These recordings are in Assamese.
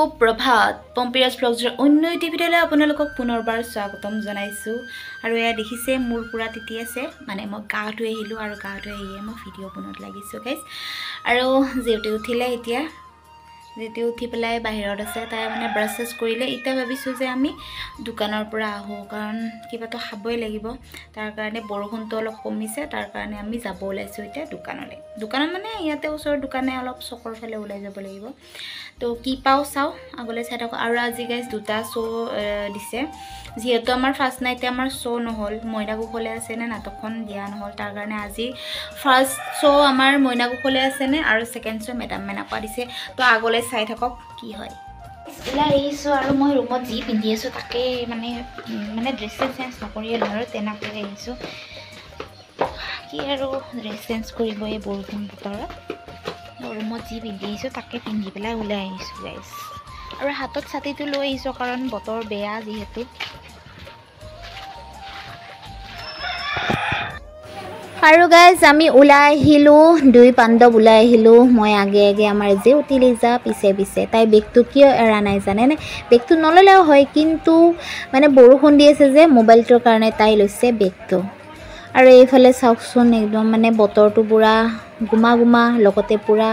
সুপ্ৰভাত পম্পিয়াছ ব্লগৰ অন্য এটি ভিডিঅ'লৈ আপোনালোকক পুনৰবাৰ স্বাগতম জনাইছোঁ আৰু এয়া দেখিছে মোৰ পুৰা তিতি আছে মানে মই গা ধুই আহিলোঁ আৰু গা ধুই আহিয়ে মই ভিডিঅ' বনাত লাগিছোঁ গাইজ আৰু যেউটি উঠিলে এতিয়া যেউটি উঠি পেলাই বাহিৰত আছে তাই মানে ব্ৰাছ চেছ কৰিলে এতিয়া ভাবিছোঁ যে আমি দোকানৰ পৰা আহোঁ কাৰণ কিবাটো খাবই লাগিব তাৰ কাৰণে বৰষুণটো অলপ কমিছে তাৰ কাৰণে আমি যাব ওলাইছোঁ এতিয়া দোকানত মানে ইয়াতে ওচৰৰ দোকানে অলপ চকৰ ফালে ওলাই যাব লাগিব তো কি পাও চাও আগলৈ চাই থাকো আৰু আজি গাইজ দুটা শো দিছে যেহেতু আমাৰ ফাৰ্ষ্ট নাইটে আমাৰ শো নহল মইনাকুখলে আছে নে নাটকখন দিয়া নহল তাৰ কাৰণে আজি ফাৰ্ষ্ট শো আমাৰ মইনাকুখলে আছে নে আৰু সেকেন্ড শো মেডাম মেনাপা দিছে তো আগলৈ চাই থাকক কি হয় ওলাই আহিছোঁ আৰু মই ৰুমত যি পিন্ধি আছোঁ তাকে মানে ড্ৰেছ চেঞ্জ নকৰি আৰু তেনেকৈ আহিছোঁ কি আৰু ড্ৰেছ চেঞ্জ কৰিব এই বৰষুণ বতৰত ৰুমত যি পিন্ধি আহিছোঁ তাকে পিন্ধি পেলাই ওলাই আহিছোঁ গাইজ আৰু হাতত ছাতিটো লৈ আহিছোঁ কাৰণ বতৰ বেয়া যিহেতু আৰু গাইজ আমি ওলাই আহিলোঁ দুই পাণ্ডৱ ওলাই আহিলোঁ মই আগে আমাৰ জেউতি লিজা পিছে তাই বেগটো কিয় এৰা নাই জানেনে বেগটো নল'লেও হয় কিন্তু মানে বৰষুণ দি আছে যে মোবাইলটোৰ কাৰণে তাই লৈছে বেগটো আৰু এইফালে চাওকচোন একদম মানে বতৰটো পুৰা গুমা লগতে পুৰা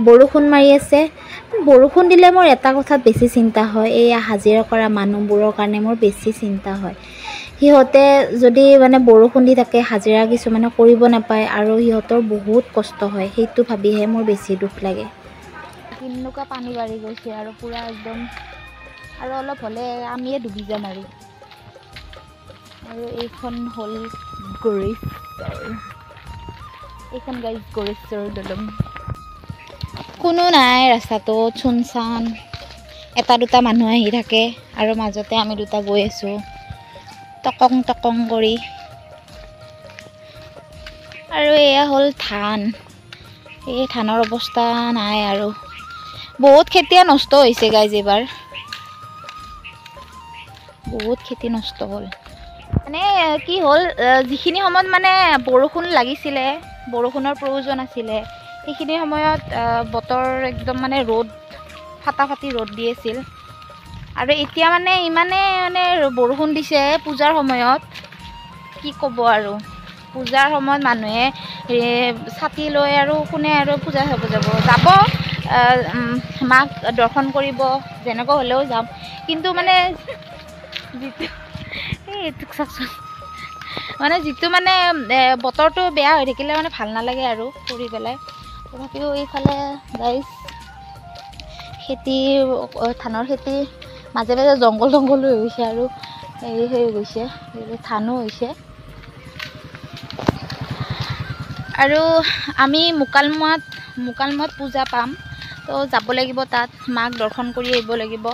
বৰষুণ মাৰি আছে বৰষুণ দিলে মোৰ এটা কথাত বেছি চিন্তা হয় এয়া হাজিৰা কৰা মানুহবোৰৰ কাৰণে মোৰ বেছি চিন্তা হয় সিহঁতে যদি মানে বৰষুণ দি থাকে হাজিৰা কিছুমানে কৰিব নাপায় আৰু সিহঁতৰ বহুত কষ্ট হয় সেইটো ভাবিহে মোৰ বেছি দুখ লাগে কিন্নুকা পানী বাঢ়ি গৈছে আৰু পুৰা একদম আৰু অলপ হ'লে আমিয়ে ডুবি যাম আৰু এইখন হ'ল এইখন গাইজ গৰেশ্বৰ দলং কোনো নাই ৰাস্তাটো চুনচান এটা দুটা মানুহ আহি থাকে আৰু মাজতে আমি দুটা গৈ আছোঁ টকং কৰি আৰু এয়া হ'ল ধান এই ধানৰ অৱস্থা নাই আৰু বহুত খেতিয়ে নষ্ট হৈছে গাইজ এইবাৰ বহুত খেতি নষ্ট হ'ল মানে কি হ'ল যিখিনি সময়ত মানে বৰষুণ লাগিছিলে বৰষুণৰ প্ৰয়োজন আছিলে সেইখিনি সময়ত বতৰ একদম মানে ৰ'দ ফাটাফাটি ৰ'দ দি আছিল আৰু এতিয়া মানে ইমানে মানে বৰষুণ দিছে পূজাৰ সময়ত কি ক'ব আৰু পূজাৰ সময়ত মানুহে ছাতি লৈ আৰু কোনে আৰু পূজা চাব যাব মাক দৰ্শন কৰিব যেনেকৈ হ'লেও যাম কিন্তু মানে যিটো মানে বতৰটো বেয়া হৈ থাকিলে মানে ভাল নালাগে আৰু কৰি পেলাই তথাপিও এইফালে গাইজ খেতি ধানৰ খেতি মাজে জংঘল হৈ গৈছে আৰু হৈ গৈছে ধানো হৈছে আৰু আমি মুকালমুৱাত পূজা পাম তো যাব লাগিব তাত মাক দৰ্শন কৰি আহিব লাগিব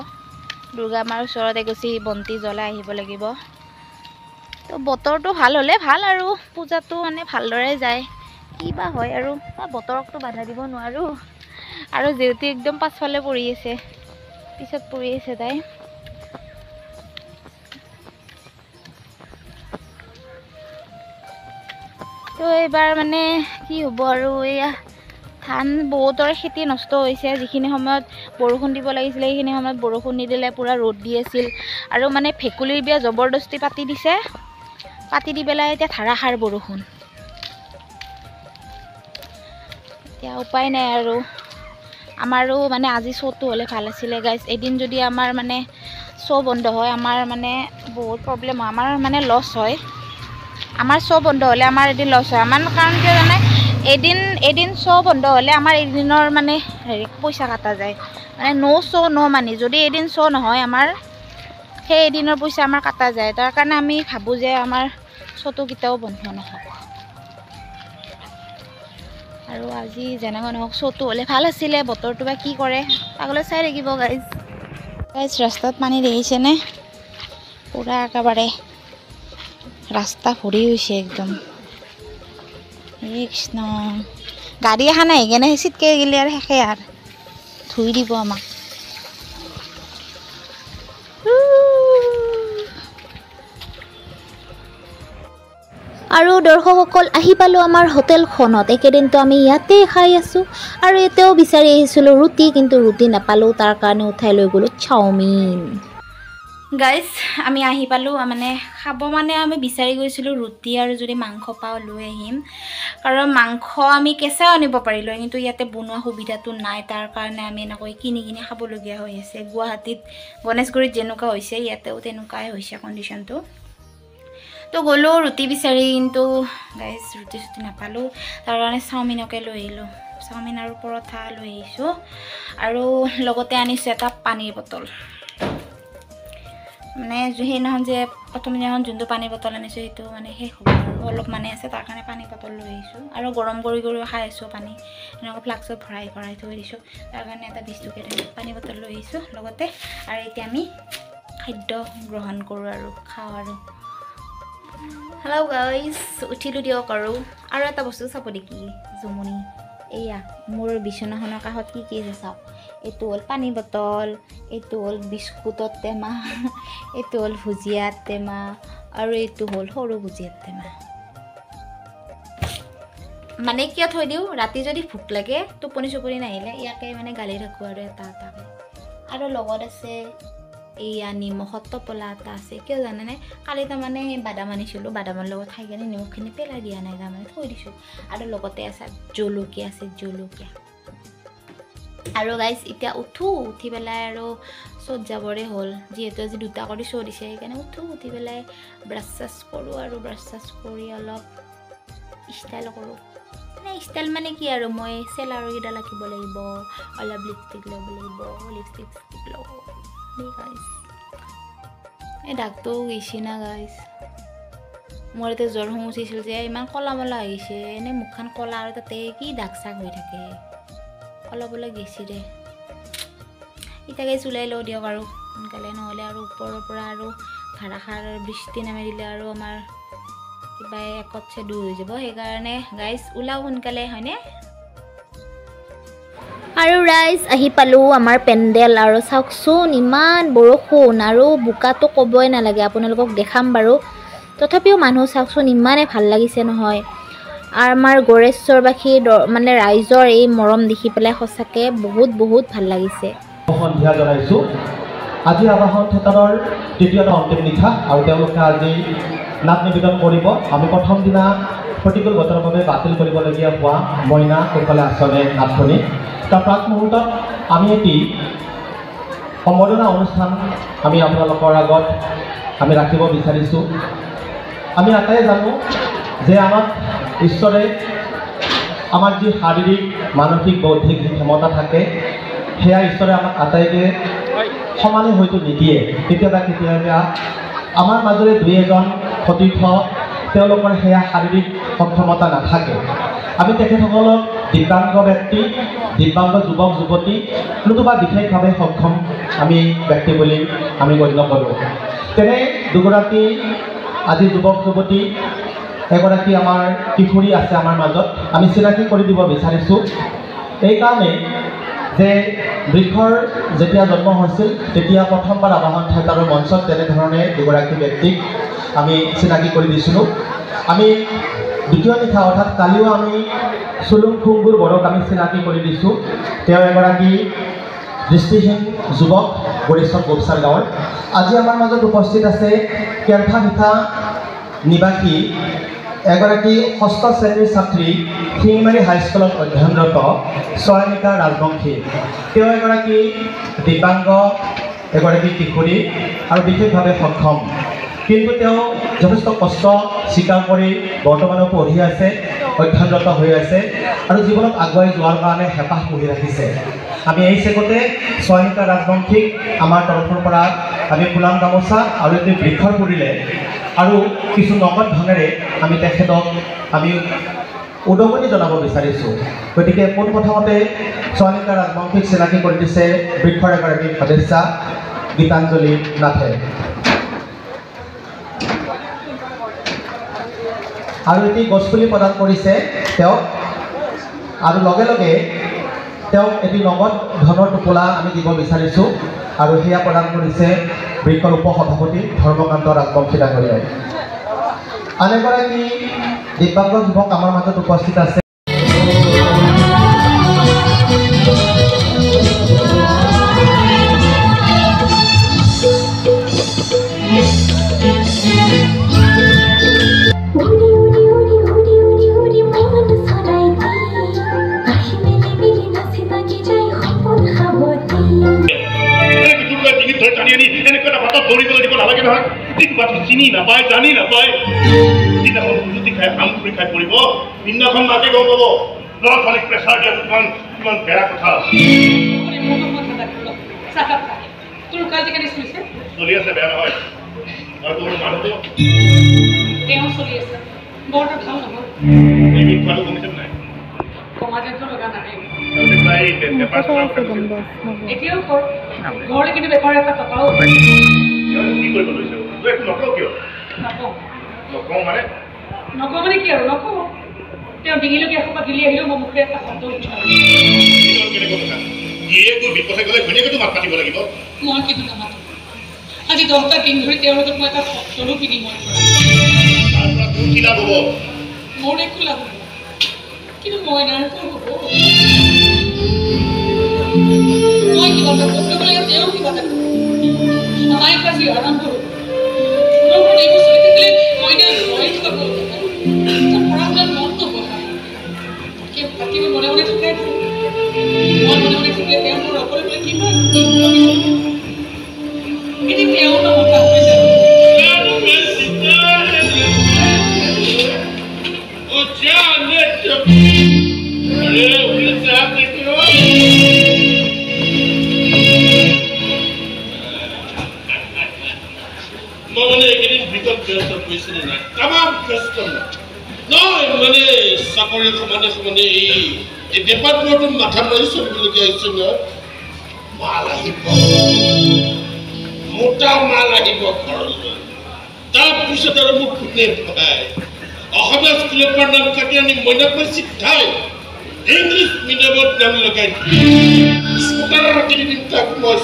দুৰ্গা মাৰ ওচৰত এগছি বন্তি জ্বলাই আহিব লাগিব তো বতৰটো ভাল হ'লে ভাল আৰু পূজাটো মানে ভালদৰে যায় কি বা হয় আৰু বতৰকটো বাধা দিব নোৱাৰোঁ আৰু যেউতি একদম পাছফালে পৰি আছে পিছত পৰি আছে তাই তো এইবাৰ মানে কি হ'ব আৰু এয়া ধান বহুতৰ খেতি নষ্ট হৈছে যিখিনি সময়ত বৰষুণ দিব লাগিছিলে সেইখিনি সময়ত বৰষুণ নিদিলে পুৰা ৰ'দ দি আছিল আৰু মানে ভেকুলীৰ বিয়া জবৰদস্তি পাতি দি পেলাই এতিয়া ধাৰাসাৰ বৰষুণ এতিয়া উপায় নাই আৰু আমাৰো মানে আজি শ্ব'টো হ'লে ভাল আছিলে গাইজ এদিন যদি আমাৰ মানে শ্ব' বন্ধ হয় আমাৰ মানে বহুত প্ৰব্লেম হয় আমাৰ মানে লছ হয় আমাৰ শ্ব' বন্ধ হ'লে আমাৰ এদিন লছ হয় আমাৰ কাৰণ কিয় জানে এদিন শ্ব' বন্ধ হ'লে আমাৰ এদিনৰ মানে পইচা কটা যায় মানে শ্ব' মানি যদি এদিন শ্ব' নহয় আমাৰ সেই এদিনৰ পইচা আমাৰ কটা যায় তাৰ কাৰণে আমি ভাবোঁ যে আমাৰ শ্ব'টো কেতিয়াও বন্ধ নহওক আৰু আজি যেনেকৈ নহওক শ্ব'টো হ'লে ভাল আছিলে বতৰটো বা কি কৰে আগলৈ চাই থাকিব গাইজ ৰাস্তাত পানী দেখিছেনে পুৰা একেবাৰে ৰাস্তা ভৰি হৈছে একদম কৃষ্ণ গাড়ী এখন আহি কেনে চিটকে গেলে আৰু শেষে আৰু ধুই দিব আমাক আৰু দৰ্শকসকল আহি পালোঁ আমাৰ হোটেলখনত। একেদিনতো আমি ইয়াতে খাই আছোঁ আৰু ইয়াতেও বিচাৰি আহিছিলোঁ ৰুটি, কিন্তু ৰুটি নাপালোঁ। তাৰ কাৰণে উঠাই লৈ গ'লোঁ চাওমিন। গাইজ আমি আহি পালোঁ, মানে খাব মানে আমি বিচাৰি গৈছিলোঁ ৰুটি আৰু যদি মাংস পাওঁ লৈ আহিম, কাৰণ মাংস আমি কেঁচাও আনিব পাৰিলোঁ, কিন্তু ইয়াতে বনোৱা সুবিধাটো নাই। তাৰ কাৰণে আমি এনেকৈ কিনি খাবলগীয়া হৈ আছে। গুৱাহাটীত গণেশগুৰিত যেনেকুৱা হৈছে ইয়াতেও তেনেকুৱাই হৈছে কণ্ডিশ্যনটো। তো গ'লোঁ ৰুটি বিচাৰি, কিন্তু গাইজ ৰুটি নাপালোঁ। তাৰ কাৰণে চাওমিনকে লৈ আহিলোঁ। চাওমিন আৰু পৰঠা লৈ আহিছোঁ আৰু লগতে আনিছোঁ এটা পানীৰ বটল। মানে সেইদিনাখন যে প্ৰথম দিনাখন যোনটো পানী বটল আনিছোঁ সেইটো মানে শেষ হ'ব আৰু অলপ মানে আছে, তাৰ কাৰণে পানী বটল লৈ আহিছোঁ। আৰু গৰম কৰি খাই আছোঁ পানী, এনেকুৱা ফ্লাক্সত ভৰাই থৈ দিছোঁ। তাৰ কাৰণে এটা 20 টকীয়া পানী বটল লৈ আহিছোঁ লগতে। আৰু এতিয়া আমি খাদ্য গ্ৰহণ কৰোঁ আৰু খাওঁ আৰু। হেল্ল' গাইজ, উঠিলোঁ দিয়ক। আৰু এটা বস্তু চাব নেকি জুমনি, এয়া মোৰ বিচনাখনৰ কাষত কি আছে চাওক। এইটো হ'ল পানী বটল, এইটো হ'ল বিস্কুটৰ টেমা, এইটো হ'ল ভুজিয়াৰ টেমা আৰু এইটো হ'ল সৰু ভুজিয়াৰ টেমা। মানে কিয় থৈ দিওঁ, ৰাতি যদি ভোক লাগে টোপনি নাহিলে ইয়াকে মানে গালি থাকোঁ আৰু এটা এটাকৈ। আৰু লগত আছে এইয়া নিমখৰ টোপোলা এটা আছে। কিয় জানেনে, কালি তাৰমানে বাদাম আনিছিলোঁ, বাদামৰ লগত খাই কিনে নিমখখিনি পেলাই দিয়া নাই, তাৰমানে থৈ দিছোঁ। আৰু লগতে আছে জলকীয়া আৰু গাইজ এতিয়া উঠি পেলাই আৰু চ'ত যাবৰে হ'ল, যিহেতু আজি 2টা কৰি শ্ব' দিছে, সেইকাৰণে উঠি পেলাই ব্ৰাছ চাছ কৰোঁ আৰু ব্ৰাছ চাছ কৰি অলপ ষ্টাইল কৰোঁ। মানে ষ্টাইল মানে কি আৰু, মই চেলাৰকেইডাল আঁকিব লাগিব, অলপ লিপষ্টিক ল'ব লাগিব, লিপষ্টিক ল'ব গাইজ। এই দাগটো গৈছে না গাইজ, মোৰ এতিয়া জ্বৰ উঠিছিল যে ইমান ক'লা মলা আহিছে, এনেই মুখখন ক'লা আৰু তাতে কি দাগ চাগ হৈ থাকে, অলপ গেছি দে। ইটাকে চুলাই লওঁ দিয়ক আৰু সোনকালে, নহ'লে আৰু ওপৰৰ পৰা আৰু ধাৰাসাৰ বৃষ্টি নামি দিলে আৰু আমাৰ কিবা একতছে দূৰ হৈ যাব। সেইকাৰণে গাইজ ওলাও সোনকালে, হয়নে? আৰু ৰাইজ আহি পালোঁ আমাৰ পেণ্ডেল। আৰু চাওকচোন ইমান বৰষুণ আৰু বোকাটো ক'বই নালাগে, আপোনালোকক দেখাম বাৰু। তথাপিও মানুহ চাওকচোন ইমানেই ভাল লাগিছে নহয়। আৰু আমাৰ গড়েশ্বৰবাসীৰ মানে ৰাইজৰ এই মৰম দেখি পেলাই সঁচাকৈ বহুত ভাল লাগিছে। সন্ধিয়া জনাইছোঁ আজি আৱাহন থিয়েটাৰৰ তৃতীয়টা অন্তিম নিশা, আৰু তেওঁলোকে আজি নাট নিবেদন কৰিব। আমি প্ৰথম দিনা প্ৰতিকূল বতৰৰ বাবে বাতিল কৰিবলগীয়া হোৱা মইনা কোকালে আঁচনে নাটখনি, তাৰ প্ৰাক মুহূৰ্তত আমি এটি সম্বৰ্ধনা অনুষ্ঠান আমি আপোনালোকৰ আগত আমি ৰাখিব বিচাৰিছোঁ। আমি আটাই জানো যে আমাক ঈশ্বৰে আমাৰ যি শাৰীৰিক মানসিক বৌদ্ধিক ক্ষমতা থাকে সেয়া ঈশ্বৰে আমাক আটাইকে সমানে হয়তো নিদিয়ে। কেতিয়াবা আমাৰ মাজৰে 2-এজন সতীৰ্থ তেওঁলোকৰ সেয়া শাৰীৰিক সক্ষমতা নাথাকে। আমি তেখেতসকলক দিব্যাংগ ব্যক্তি, দিব্যাংগ যুৱক যুৱতী, নতুবা বিশেষভাৱে সক্ষম আমি ব্যক্তি বুলি আমি গণ্য কৰোঁ। তেনে দুগৰাকী আজি যুৱক যুৱতী, এগৰাকী আমাৰ কিশোৰী আছে আমাৰ মাজত, আমি চিনাকি কৰি দিব বিচাৰিছোঁ। এইকাৰণে যে বৃক্ষৰ যেতিয়া জন্ম হৈছিল তেতিয়া প্ৰথমবাৰ আৱাহন থিয়েটাৰৰ মঞ্চত তেনেধৰণে দুগৰাকী ব্যক্তিক আমি চিনাকি কৰি দিছিলোঁ। আমি দ্বিতীয় নিশা অৰ্থাৎ কালিও আমি চুলুং খুংগুৰ বৰক আমি চিনাকি কৰি দিছোঁ। তেওঁ এগৰাকী দৃষ্টিহীন যুৱক গড়েশ্বৰ গোপচাৰ গাঁৱৰ। আজি আমাৰ মাজত উপস্থিত আছে কেলফাভিটা নিবাসী এগৰাকী 6ষ্ঠ শ্ৰেণীৰ ছাত্ৰী, শিঙিমাৰী হাইস্কুলত অধ্যয়নৰত চয়নিকা ৰাজবংশী। তেওঁ এগৰাকী দিব্যাংগ, এগৰাকী কিশোৰী আৰু বিশেষভাৱে সক্ষম, কিন্তু তেওঁ যথেষ্ট কষ্ট স্বীকাৰ কৰি বৰ্তমানেও পঢ়ি আছে, অধ্যয়নৰত হৈ আছে আৰু জীৱনত আগুৱাই যোৱাৰ কাৰণে হেঁপাহ পুহি ৰাখিছে। আমি এই চেগতে চয়নিকা ৰাজবংশীক আমাৰ তৰফৰ পৰা আমি ফুলাম গামোচা আৰু এটি বৃক্ষৰ পুৰিলে আৰু কিছু নগদ ধনেৰে আমি তেখেতক আমি উদগনি জনাব বিচাৰিছোঁ। গতিকে পোনপ্ৰথমতে চয়নিকা ৰাজবংশীক চিনাকি কৰি দিছে বৃক্ষৰ এগৰাকী সদস্যা গীতাঞ্জলি নাথে। আৰু এটি গছপুলি প্ৰদান কৰিছে তেওঁক, আৰু লগে লগে তেওঁক এটি নগদ ধনৰ টোপোলা আমি দিব বিচাৰিছোঁ, আৰু সেয়া প্ৰদান কৰিছে বৃক্ষৰ উপ সভাপতি ধৰ্মকান্ত ৰাজবংশী ডাঙৰীয়াই। আন এগৰাকী দিব্যাংগ যুৱক আমাৰ মাজত উপস্থিত আছে। চিনি নাপায় জানি নাপায় যিদিনাখন সুজুতি খাই আম কৰি খাই পৰিব সিদিনাখন মাকে গম পাব ল'ৰা ছোৱালীক প্ৰেছাৰ দিয়াটো কিমান বেয়া কথা চলি আছে বেয়া নহয় আৰু তোমাৰ মানুহটো চলি আছে বৰ ভাল নহয় কমিছে নাই এতিয়াও ঘৰলৈ কিন্তু বেপাৰ এটা টকাও কি কৰিব লৈছে একো নকওঁ কিয় নকওঁ মানে কি আৰু নকওঁ তেওঁ ডিঙিলৈকে এসোপা গিলি আহিলেও মই মুখে এটা শব্দ বিপথে গ'লে ঘৈণীয়েকেতো মাত মাতিব লাগিব মই কিন্তু নামাতো আজি 10টা দিন ধৰি তেওঁৰ লগত মই এটা শব্দৰো বিনিময় তাৰ পৰা তোৰ কি লাভ হ'ব মোৰ একো লাভ হ'ব কিন্তু মই নাই হ'ব মই কিবা এটা কৰিব লাগে তেওঁ কিবা এটা আমাৰ কাছে আৰম্ভ হ'ব মোৰ এইবোৰ চলি থাকিলে মই নাই ভয় খাব পঢ়া মনটো বহা বাকী মনে মনে থাকে মই মনে মনে থাকিলে তেওঁ মোৰ অকলে বোলে কিমান এটি তেওঁ নমতা হৈ যাব মানে একেদিন ভিতৰত ব্যস্ত কৰিছিলে নাই তামাম ব্যস্ত নহয় মানে চাকৰি সমানে এই বেপাৰটো মাথা মাৰি চলিবলগীয়া হৈছে নহয় মাল আহিব মোটা মাল আহিব ঘৰলৈ তাৰপিছত আৰু মোক কোনে পায় অসমীয়া স্কুলৰ পৰা নাম কাটি আনি মইনাকৈ চিধাই ইংলিছ মিডিয়ামত নাম লগাই স্কুটাৰৰ তিনিদিন তাক মই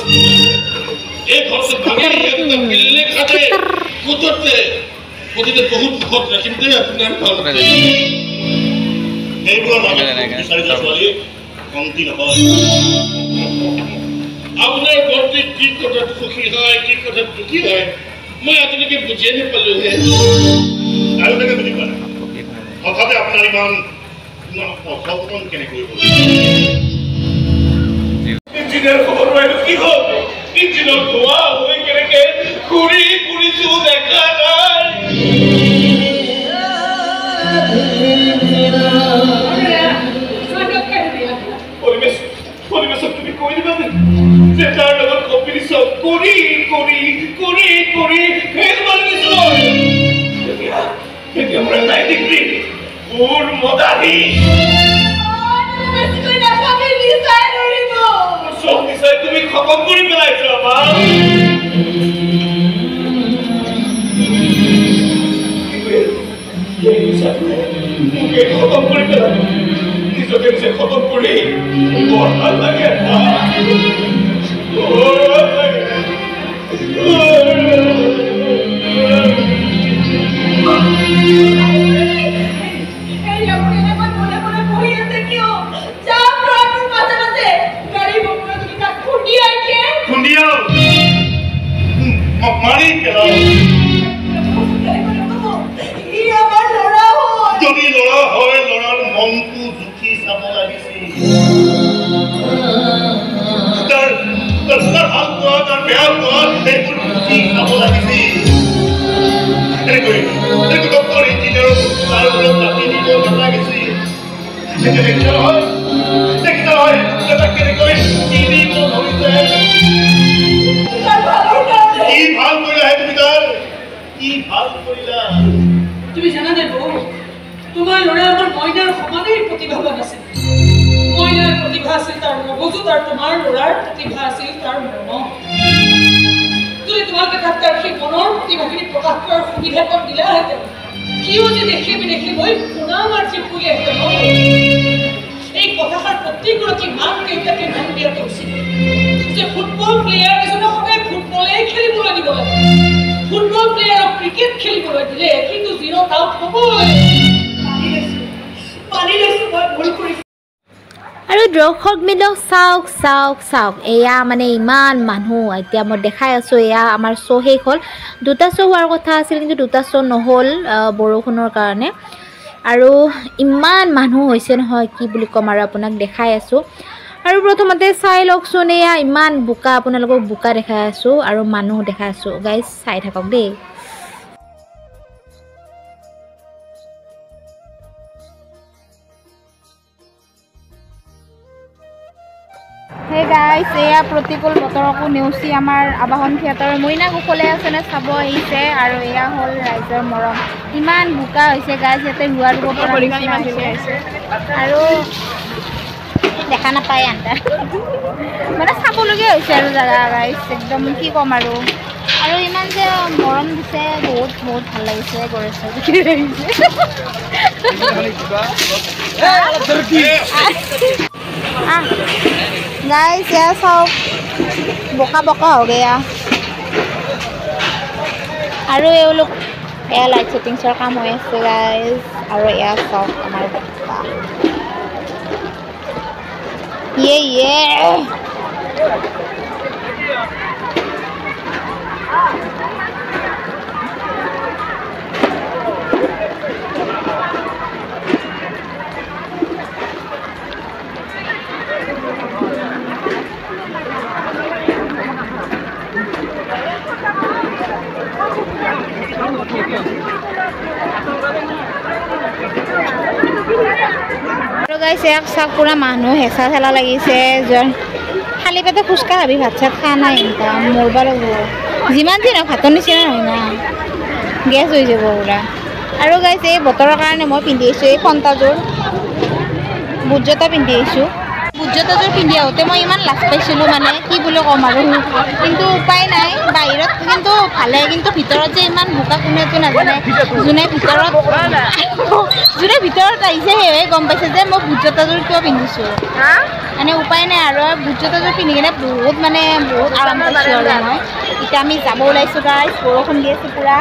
এই ঘৰটো ভাঙি একটা বিল্ডিং খাটে কুততে প্ৰতিটো বহুত ভোট ৰাখিম দেই আপোনাৰ ভাল এইবোৰ মাজত বিচাৰি ছোৱালী কমতি নহয় আপোনাৰ ঘৰতে কি কথাত সুখী হয় কি কথাত দুখী হয় মই আজিলৈকে বুজিয়ে নাপালোহে আৰু তাকে বুজি পোৱা নাই হঠাতে আপোনাৰ ইমান অসপন কেনেকৈ হ'ল ইঞ্জিনিয়াৰ খবৰ পাইলো কি হ'ল ইঞ্জিনৰ ধোঁৱা হৈ কেনেকে ঘূৰি ফুৰিছো দেখা নাই পৰিবেশত তুমি কৈ দিবা যে তাৰ লগত কম্পিটিশ্যন কৰি ফেল মাৰিছো এতিয়া মোৰ 90 ডিগ্ৰী মোৰ মদাহী সব বিষয় তুমি খতম কৰি পেলাইছো আমাৰ খতম কৰি পেলাই নিজকে যে খতম কৰি বৰ ভাল লাগে যদি ল'ৰা হয় ল'ৰাৰ মনটো জুখি চাব লাগিছিল তাৰ ভাল পোৱা তাৰ বেয়া পোৱা সেইবোৰ জুখি চাব লাগিছিল এনেকৈ ডক্টৰ ইঞ্জিনিয়াৰক তাৰ ওপৰত ৰাতি দিব নালাগিছিল দেখিছা নহয় কেনেকৈ কিনিব ধৰিছে কি ভাল কৰিলাহে তুমি তাৰ কি ভাল কৰিলা তুমি জানা নে বৌ তোমাৰ ল'ৰা আমাৰ মইনাৰ সমানেই প্ৰতিভাৱান আছিল মইনাৰ প্ৰতিভা আছিল তাৰ মগজু তাৰ তোমাৰ ল'ৰাৰ প্ৰতিভা আছিল তাৰ মন যদি তোমালোকে তাক তাৰ সেই মনৰ প্ৰতিভাখিনি প্ৰকাশ কৰাৰ সুবিধাকণ দিলাহেঁতেন সিও যে দেখি বিদেশী হৈ পুনৰ মাৰ্চি ফুলিহেঁতেন এই কথাষাৰ প্ৰতিগৰাকী মাক দেউতাকে মন দিয়াটো উচিত যে ফুটবল প্লেয়াৰ এজনক সদায় ফুটবলেই খেলিবলৈ দিব লাগে ফুটবল প্লেয়াৰক ক্ৰিকেট খেলিবলৈ দিলে কিন্তু জিৰ' আউট হ'বই মানি লৈছো মই ভুল কৰিছো আৰু দৰ্শক মিলক চাওক চাওক চাওক এয়া মানে ইমান মানুহ এতিয়া মই দেখাই আছোঁ এয়া আমাৰ শ্ব' শেষ হ'ল 2টা শ্ব' হোৱাৰ কথা আছিল কিন্তু 2টা শ্ব' নহ'ল বৰষুণৰ কাৰণে আৰু ইমান মানুহ হৈছে নহয় কি বুলি ক'ম আৰু আপোনাক দেখাই আছোঁ আৰু প্ৰথমতে চাই লওকচোন এয়া ইমান বোকা আপোনালোকক বোকা দেখাই আছোঁ আৰু মানুহ দেখাই আছোঁ গাইজ চাই থাকক দেই হে গাইজ এয়া প্ৰতিকূল বতৰকো নেওচি আমাৰ আবাহন থিয়েটাৰৰ মইনা কুশলে আছেনে চাব আহিছে আৰু এয়া হ'ল ৰাইজৰ মৰম ইমান বোকা হৈছে গাইজ ইয়াতে ৰোৱা ৰুব পৰা হৈছে আৰু দেখা নাপায় আন্তা মানে চাবলগীয়া হৈছে আৰু জেগা গাইজ একদম কি ক'ম আৰু ইমান যে মৰম দিছে বহুত বহুত ভাল লাগিছে গৰেশ্বৰ गाइस यार सब बोका बोका हो गया और ये लोग या लाइट सेटिंग्सर काम हो আছে गाइस और या सब हमारे बोका ये गाइस एक सब पूरा मानुह हेঁচা ঠেলা লাগিছে খালি পেটে খুচকা ভাবি ভাত চাত খোৱা নাই এনেকুৱা মৰিব লাগিব যিমান দিন ভাতৰ নিচিনা নহয় না গেছ হৈ যাব পুৰা আৰু গাইছ এই বতৰৰ কাৰণে মই পিন্ধি আহিছোঁ এই ফণ্টাযোৰ বুট জোতা পিন্ধি আহিছোঁ বুট জোতাযোৰ পিন্ধি আহোঁতে মই ইমান লাজ পাইছিলোঁ মানে কি বুলি ক'ম আৰু কিন্তু উপায় নাই বাহিৰত কিন্তু ভালে কিন্তু ভিতৰত যে ইমান বোকা কোনেতো নাজানে যোনে ভিতৰত আহিছে সেয়ে গম পাইছে যে মই বুট জোতাযোৰ কিয় পিন্ধিছোঁ মানে উপায় নাই আৰু বুট জোতাযোৰ পিন্ধি কিনে বহুত আৰাম পাইছোঁ আৰু মই এতিয়া আমি যাব ওলাইছোঁ গাইছ বৰষুণ দি আছে পুৰা